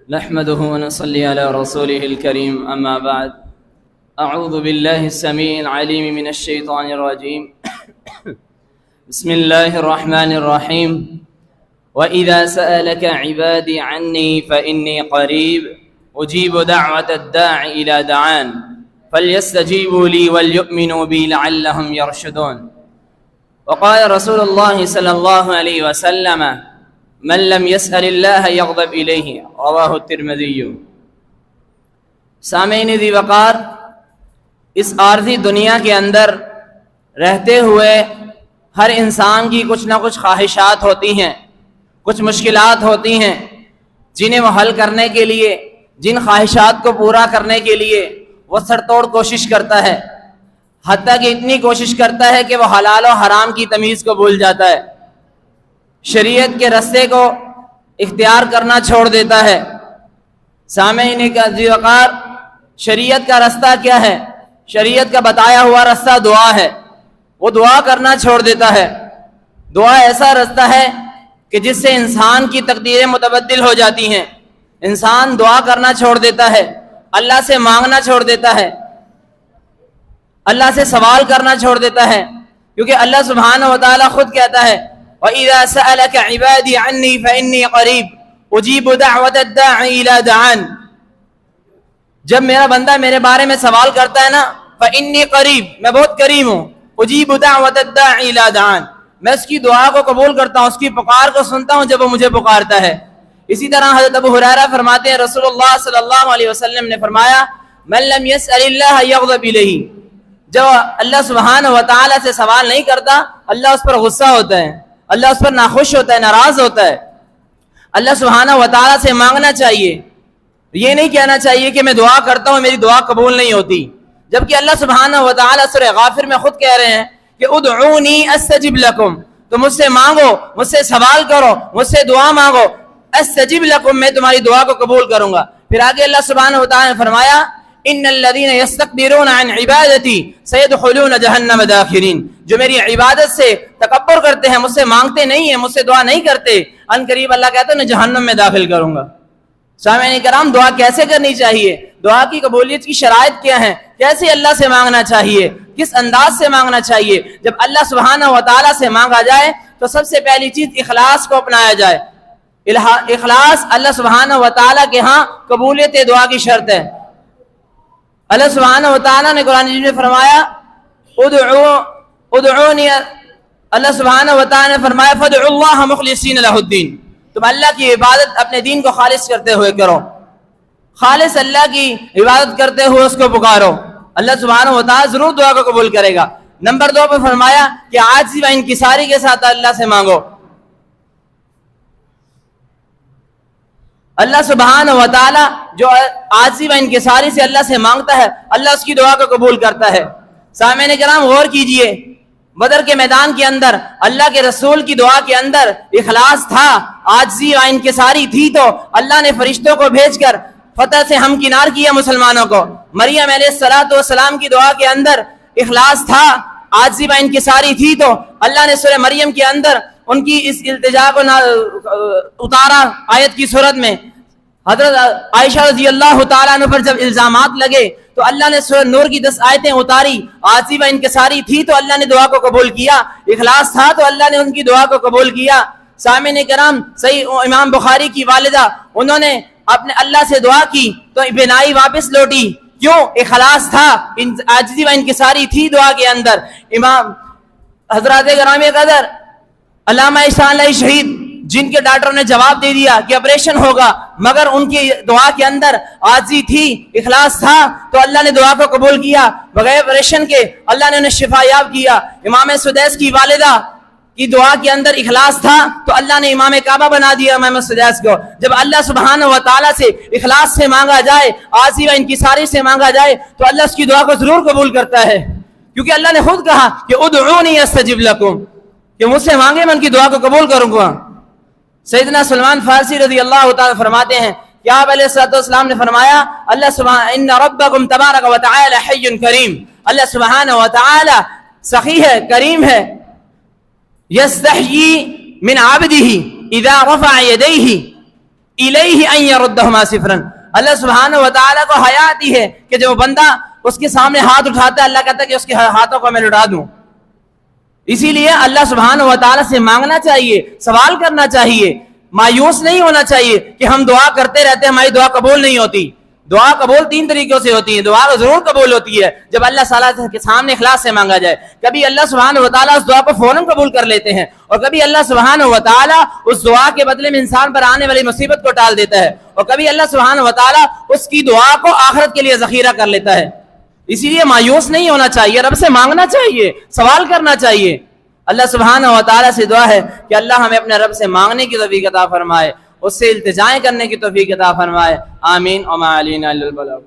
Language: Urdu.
نحمده ونصلي على رسوله الكريم أما بعد أعوذ بالله السميع العليم من الشيطان الرجيم بسم الله الرحمن الرحيم وإذا سألك عبادي عني فإني قريب أجيب دعوة الداع إلى دعان فليستجيبوا لي وليؤمنوا بي لعلهم يرشدون وقال رسول الله صلى الله عليه وسلم من لم يسأل الله يغضب إليه رواہ الترمذی۔ سامعین ذی وقار، اس عارضی دنیا کے اندر رہتے ہوئے ہر انسان کی کچھ نہ کچھ خواہشات ہوتی ہیں، کچھ مشکلات ہوتی ہیں جنہیں وہ حل کرنے کے لیے، جن خواہشات کو پورا کرنے کے لیے وہ سر توڑ کوشش کرتا ہے، حتیٰ کہ اتنی کوشش کرتا ہے کہ وہ حلال و حرام کی تمیز کو بھول جاتا ہے، شریعت کے رستے کو اختیار کرنا چھوڑ دیتا ہے۔ سامعین ذی وقار، شریعت کا رستہ کیا ہے؟ شریعت کا بتایا ہوا رستہ دعا ہے، وہ دعا کرنا چھوڑ دیتا ہے۔ دعا ایسا رستہ ہے کہ جس سے انسان کی تقدیریں متبدل ہو جاتی ہیں۔ انسان دعا کرنا چھوڑ دیتا ہے، اللہ سے مانگنا چھوڑ دیتا ہے، اللہ سے سوال کرنا چھوڑ دیتا ہے، کیونکہ اللہ سبحانہ و تعالیٰ خود کہتا ہے وَإِذَا سَأَلَكَ عِبَادِي عَنِّي فَإِنِّي قَرِيبٌ أُجِيبُ دَعْوَةَ الدَّاعِ إِلَى دَعَانِ۔ جب میرا بندہ میرے بارے میں سوال کرتا ہے نا، فَإِنِّي قَرِيب، میں بہت قریب ہوں، أُجِيبُ دَعْوَةَ الدَّاعِ إِلَى دَعَانِ، میں اس کی دعا کو قبول کرتا ہوں، اس کی پکار کو سنتا ہوں جب وہ مجھے پکارتا ہے۔ اسی طرح حضرت ابو ہریرہ فرماتے ہیں رسول اللہ صلی اللہ علیہ وسلم نے فرمایا مَن لَمْ يَسْأَلِ اللَّهَ يَغْضَبْ إِلَيْهِ، جو اللہ سبحانہ و تعالیٰ سے سوال نہیں کرتا، اللہ اس پر غصہ ہوتا ہے، اللہ اس پر ناخوش ہوتا ہے، ناراض ہوتا ہے۔ اللہ سبحانہ و تعالیٰ سے مانگنا چاہیے، یہ نہیں کہنا چاہیے کہ میں دعا کرتا ہوں میری دعا قبول نہیں ہوتی، جبکہ اللہ سبحانہ و تعالیٰ سورہ غافر میں خود کہہ رہے ہیں کہ ادعونی استجب لکم، تو مجھ سے مانگو، مجھ سے سوال کرو، مجھ سے دعا مانگو، استجب لکم، میں تمہاری دعا کو قبول کروں گا۔ پھر آگے اللہ سبحانہ و تعالیٰ نے فرمایا ان الذین یستکبرون عن عبادتی سیدخلون جہنم داخرین، جو میری عبادت سے تکبر کرتے ہیں، مجھ سے مانگتے نہیں ہیں، مجھ سے دعا نہیں کرتے، ان قریب اللہ کہتا ہے میں جہنم میں داخل کروں گا۔ سامعین کرام، دعا کیسے کرنی چاہیے؟ دعا کی قبولیت کی شرائط کیا ہیں؟ کیسے اللہ سے مانگنا چاہیے؟ کس انداز سے مانگنا چاہیے؟ جب اللہ سبحانہ و تعالیٰ سے مانگا جائے تو سب سے پہلی چیز اخلاص کو اپنایا جائے۔ اخلاص اللہ سبحانہ و تعالیٰ کے ہاں قبولیت دعا کی شرط ہے۔ اللہ سبحانہ و تعالیٰ نے قرآن مجید میں فرمایا ادعونی، اللہ سبحانہ و تعالیٰ نے فرمایا فادعوا اللہ مخلصین لہ الدین، تم اللہ کی عبادت اپنے دین کو خالص کرتے ہوئے کرو، خالص اللہ کی عبادت کرتے ہوئے اس کو پکارو، اللہ سبحانہ و تعالیٰ ضرور دعا کو قبول کرے گا۔ نمبر 2 پہ فرمایا کہ عاجزی و انکساری کے ساتھ اللہ سے مانگو۔ اللہ سبحانہ و تعالیٰ جو عاجزی و انکساری سے اللہ سے مانگتا ہے، اللہ اس کی دعا کو قبول کرتا ہے۔ سامعین کرام، غور کیجئے، بدر کے میدان کے اندر اللہ کے رسول کی دعا کے اندر اخلاص تھا، عاجزی و انکساری تھی، تو اللہ نے فرشتوں کو بھیج کر فتح سے ہمکنار کیا مسلمانوں کو۔ مریم علیہ السلام کی دعا کے اندر اخلاص تھا، عاجزی و انکساری تھی، تو اللہ نے سورہ مریم کے اندر ان کی اس التجا کو اتارا آیت کی صورت میں۔ حضرت عائشہ رضی اللہ تعالیٰ عنہ پر جب الزامات لگے تو اللہ نے سورہ نور کی 10 آیتیں اتاری، عاجزی و انکساری تھی تو اللہ نے دعا کو قبول کیا، اخلاص تھا تو اللہ نے ان کی دعا کو قبول کیا۔ سامعین کرام، صحیح امام بخاری کی والدہ، انہوں نے اپنے اللہ سے دعا کی تو بینائی واپس لوٹی، کیوں؟ اخلاص تھا، عاجزی و انکساری تھی دعا کے اندر۔ امام حضرات گرامی قدر علامہ احسان اللہ شہید، جن کے ڈاکٹروں نے جواب دے دیا کہ آپریشن ہوگا، مگر ان کی دعا کے اندر عاجزی تھی، اخلاص تھا، تو اللہ نے دعا کو قبول کیا، بغیر آپریشن کے اللہ نے انہیں شفا یاب کیا۔ امام سدیس کی والدہ کی دعا کے اندر اخلاص تھا تو اللہ نے امام کعبہ بنا دیا امام سدیس کو۔ جب اللہ سبحانہ و تعالیٰ سے اخلاص سے مانگا جائے، عاجزی و انکساری سے مانگا جائے تو اللہ اس کی دعا کو ضرور قبول کرتا ہے، کیونکہ اللہ نے خود کہا کہ ادعونی استجب لکم، کہ مجھ سے مانگے میں ان کی دعا کو قبول کروں گا۔ سیدنا سلمان فارسی رضی اللہ تعالیٰ فرماتے ہیں کہ آپ علیہ السلام نے فرمایا اللہ سبحانہ ان ربکم تبارک و تعالی حی کریم، اللہ سبحانہ و تعالی سخی ہے، کریم ہے، یستحیی من عبدہ، اذا رفع يديه الیہ ان یردہما صفرا. اللہ سبحانہ و تعالیٰ کو حیا آتی ہے کہ جب بندہ اس کے سامنے ہاتھ اٹھاتا ہے اللہ کہتا ہے کہ اس کے ہاتھوں کو میں لٹا دوں. اسی لیے اللہ سبحانہ و تعالیٰ سے مانگنا چاہیے, سوال کرنا چاہیے, مایوس نہیں ہونا چاہیے کہ ہم دعا کرتے رہتے ہیں ہماری دعا قبول نہیں ہوتی. دعا قبول 3 طریقوں سے ہوتی ہے. دعا ضرور قبول ہوتی ہے جب اللہ تعالیٰ کے سامنے اخلاص سے مانگا جائے. کبھی اللہ سبحانہ و تعالیٰ اس دعا کو فوراً قبول کر لیتے ہیں, اور کبھی اللہ سبحانہ و تعالیٰ اس دعا کے بدلے میں انسان پر آنے والی مصیبت کو ٹال دیتا ہے, اور کبھی اللہ سبحانہ و تعالیٰ اس کی دعا کو آخرت کے لیے ذخیرہ کر لیتا ہے. اسی لیے مایوس نہیں ہونا چاہیے, رب سے مانگنا چاہیے, سوال کرنا چاہیے. اللہ سبحانہ و تعالیٰ سے دعا ہے کہ اللہ ہمیں اپنے رب سے مانگنے کی توفیق عطا فرمائے, اس سے التجائیں کرنے کی توفیق عطا فرمائے. آمین. وما علینا الا البلاغ.